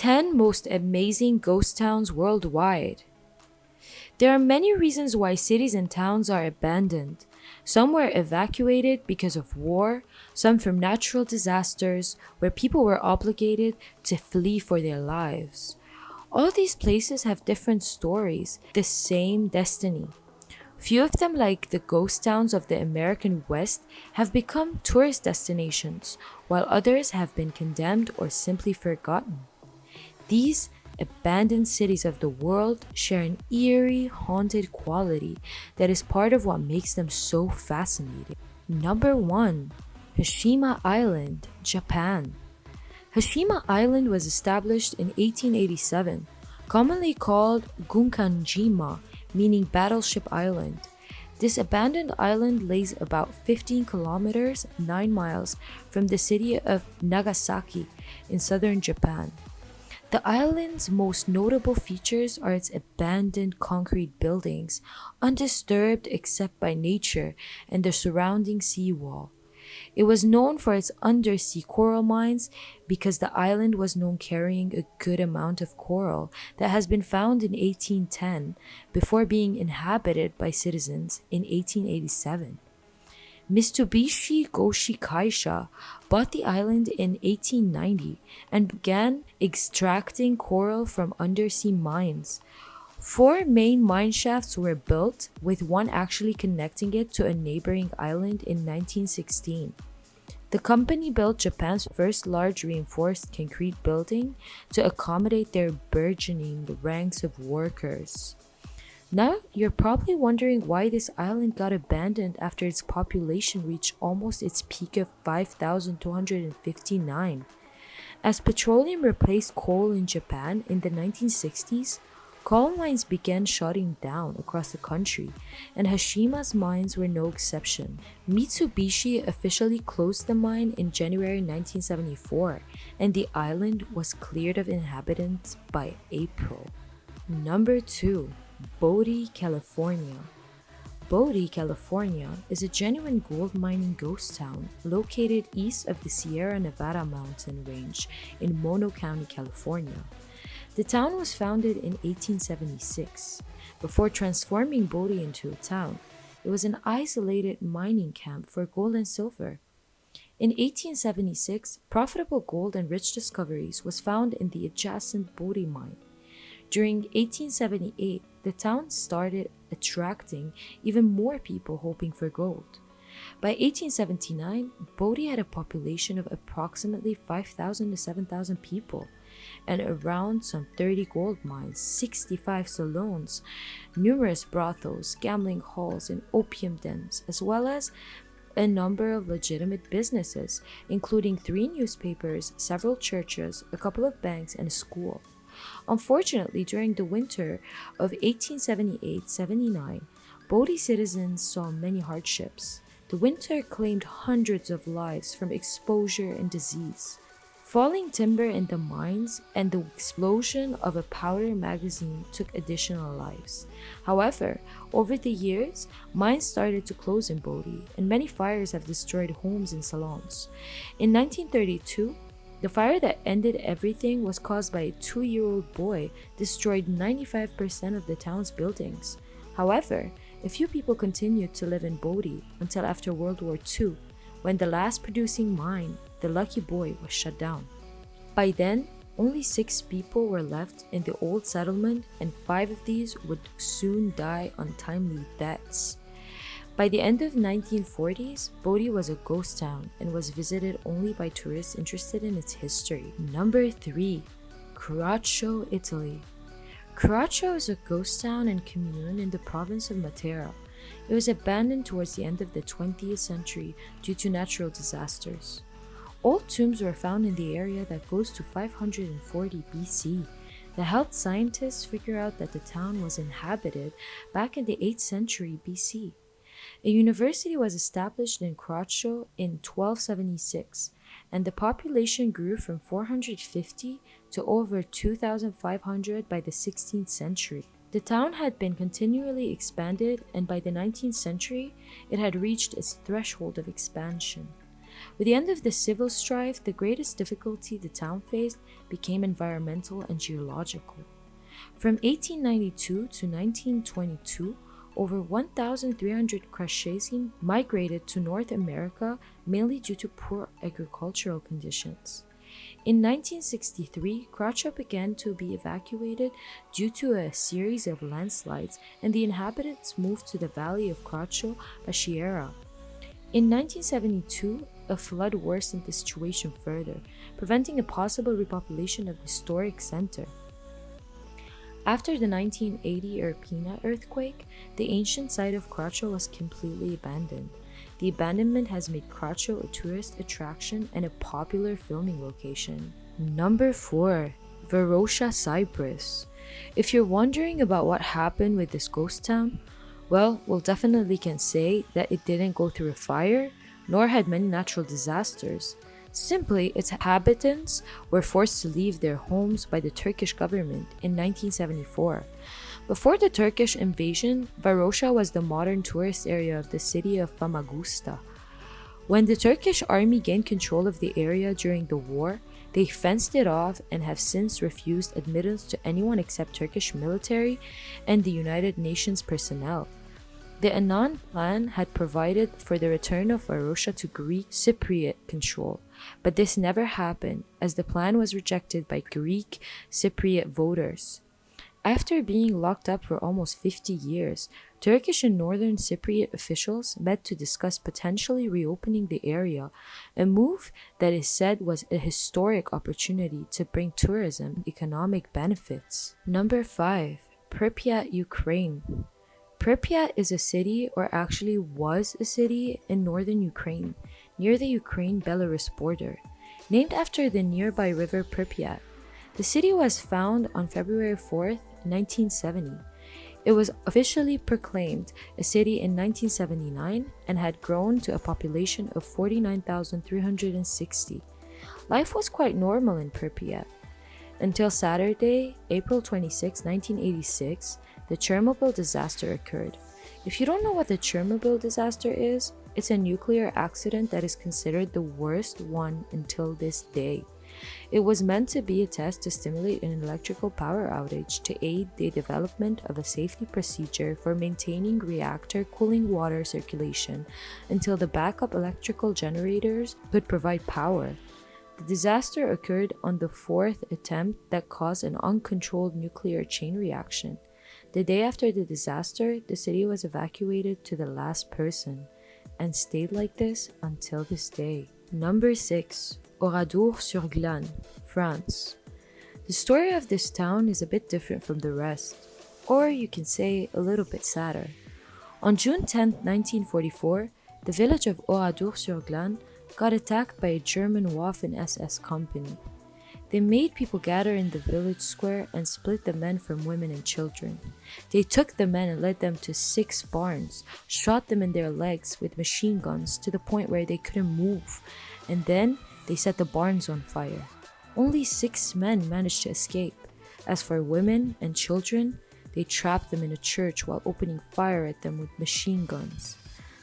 10 most amazing ghost towns worldwide. There are many reasons why cities and towns are abandoned. Some were evacuated because of war, some from natural disasters where people were obligated to flee for their lives. All these places have different stories, the same destiny. Few of them, like the ghost towns of the American West, have become tourist destinations, while others have been condemned or simply forgotten. These abandoned cities of the world share an eerie, haunted quality that is part of what makes them so fascinating. Number 1. Hashima Island, Japan. Hashima Island was established in 1887, commonly called Gunkanjima, meaning Battleship Island. This abandoned island lays about 15 kilometers, 9 miles, from the city of Nagasaki in southern Japan. The island's most notable features are its abandoned concrete buildings, undisturbed except by nature and the surrounding seawall. It was known for its undersea coral mines because the island was known carrying a good amount of coral that has been found in 1810 before being inhabited by citizens in 1887. Mitsubishi Goshi Kaisha bought the island in 1890 and began extracting coral from undersea mines. 4 main mine shafts were built, with one actually connecting it to a neighboring island in 1916. The company built Japan's first large reinforced concrete building to accommodate their burgeoning ranks of workers. Now, you're probably wondering why this island got abandoned after its population reached almost its peak of 5,259. As petroleum replaced coal in Japan in the 1960s, coal mines began shutting down across the country, and Hashima's mines were no exception. Mitsubishi officially closed the mine in January 1974, and the island was cleared of inhabitants by April. Number 2. Bodie, California. Bodie, California is a genuine gold mining ghost town located east of the Sierra Nevada mountain range in Mono County, California. The town was founded in 1876. Before transforming Bodie into a town, it was an isolated mining camp for gold and silver. In 1876, profitable gold and rich discoveries was found in the adjacent Bodie mine. During 1878, the town started attracting even more people hoping for gold. By 1879, Bodie had a population of approximately 5,000 to 7,000 people, and around some 30 gold mines, 65 saloons, numerous brothels, gambling halls, and opium dens, as well as a number of legitimate businesses, including 3 newspapers, several churches, a couple of banks, and a school. Unfortunately, during the winter of 1878-79, Bodie citizens saw many hardships. The winter claimed hundreds of lives from exposure and disease. Falling timber in the mines and the explosion of a powder magazine took additional lives. However, over the years, mines started to close in Bodie, and many fires have destroyed homes and salons. In 1932, the fire that ended everything was caused by a 2-year-old boy, destroyed 95% of the town's buildings. However, a few people continued to live in Bodie until after World War II, when the last producing mine, the Lucky Boy, was shut down. By then, only 6 people were left in the old settlement, and 5 of these would soon die untimely deaths. By the end of the 1940s, Bodie was a ghost town and was visited only by tourists interested in its history. Number 3. Craco, Italy. Craco is a ghost town and commune in the province of Matera. It was abandoned towards the end of the 20th century due to natural disasters. Old tombs were found in the area that goes to 540 BC that helped scientists figure out that the town was inhabited back in the 8th century BC. A university was established in Craco in 1276, and the population grew from 450 to over 2,500 by the 16th century. The town had been continually expanded, and by the 19th century, it had reached its threshold of expansion. With the end of the civil strife, the greatest difficulty the town faced became environmental and geological. From 1892 to 1922, over 1,300 Caucasians migrated to North America mainly due to poor agricultural conditions. In 1963, Craco began to be evacuated due to a series of landslides, and the inhabitants moved to the valley of Craco, Bashiera. In 1972, a flood worsened the situation further, preventing a possible repopulation of the historic center. After the 1980 Irpina earthquake, the ancient site of Craco was completely abandoned. The abandonment has made Craco a tourist attraction and a popular filming location. Number 4. Varosha, Cyprus. If you're wondering about what happened with this ghost town, well, we definitely can say that it didn't go through a fire, nor had many natural disasters. Simply, its inhabitants were forced to leave their homes by the Turkish government in 1974. Before the Turkish invasion, Varosha was the modern tourist area of the city of Famagusta. When the Turkish army gained control of the area during the war, they fenced it off and have since refused admittance to anyone except Turkish military and the United Nations personnel. The Annan Plan had provided for the return of Varosha to Greek Cypriot control, but this never happened as the plan was rejected by Greek Cypriot voters. After being locked up for almost 50 years, Turkish and Northern Cypriot officials met to discuss potentially reopening the area, a move that is said was a historic opportunity to bring tourism and economic benefits. Number 5. Pripyat, Ukraine. Pripyat is a city, or actually was a city, in northern Ukraine, near the Ukraine-Belarus border, named after the nearby river Pripyat. The city was founded on February 4th, 1970. It was officially proclaimed a city in 1979 and had grown to a population of 49,360. Life was quite normal in Pripyat until Saturday, April 26, 1986, the Chernobyl disaster occurred. If you don't know what the Chernobyl disaster is, it's a nuclear accident that is considered the worst one until this day. It was meant to be a test to stimulate an electrical power outage to aid the development of a safety procedure for maintaining reactor cooling water circulation until the backup electrical generators could provide power. The disaster occurred on the fourth attempt that caused an uncontrolled nuclear chain reaction. The day after the disaster, the city was evacuated to the last person and stayed like this until this day. Number 6. Oradour-sur-Glane, France. The story of this town is a bit different from the rest, or you can say a little bit sadder. On June 10, 1944, the village of Oradour-sur-Glane got attacked by a German Waffen-SS company. They made people gather in the village square and split the men from women and children. They took the men and led them to 6 barns, shot them in their legs with machine guns to the point where they couldn't move, and then they set the barns on fire. Only 6 men managed to escape. As for women and children, they trapped them in a church while opening fire at them with machine guns.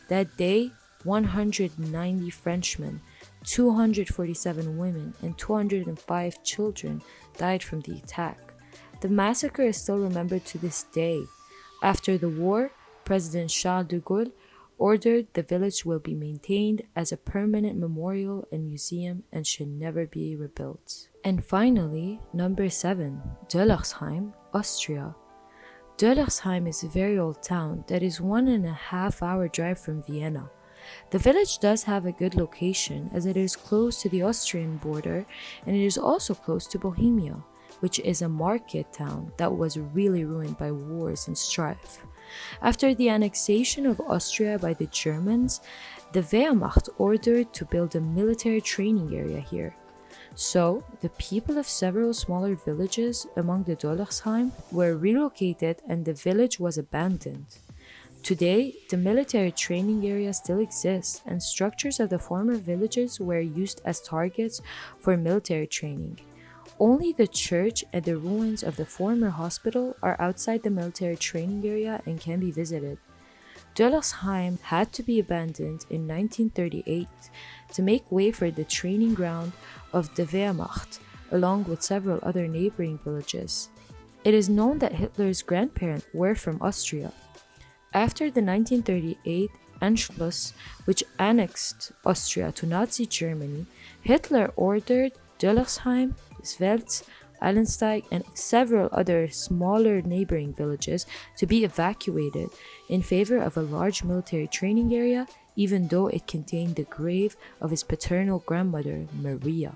That day, 190 Frenchmen, 247 women, and 205 children died from the attack. The massacre is still remembered to this day. After the war, President Charles de Gaulle ordered the village will be maintained as a permanent memorial and museum and should never be rebuilt. And finally, number 7, Döllersheim, Austria. Döllersheim is a very old town that is 1.5 hour drive from Vienna. The village does have a good location as it is close to the Austrian border and it is also close to Bohemia, which is a market town that was really ruined by wars and strife. After the annexation of Austria by the Germans, the Wehrmacht ordered to build a military training area here. So, the people of several smaller villages among the Döllersheim were relocated and the village was abandoned. Today, the military training area still exists and structures of the former villages were used as targets for military training. Only the church and the ruins of the former hospital are outside the military training area and can be visited. Döllersheim had to be abandoned in 1938 to make way for the training ground of the Wehrmacht, along with several other neighboring villages. It is known that Hitler's grandparents were from Austria. After the 1938 Anschluss, which annexed Austria to Nazi Germany, Hitler ordered Döllersheim, Svelz, Allensteig, and several other smaller neighboring villages to be evacuated in favor of a large military training area, even though it contained the grave of his paternal grandmother, Maria.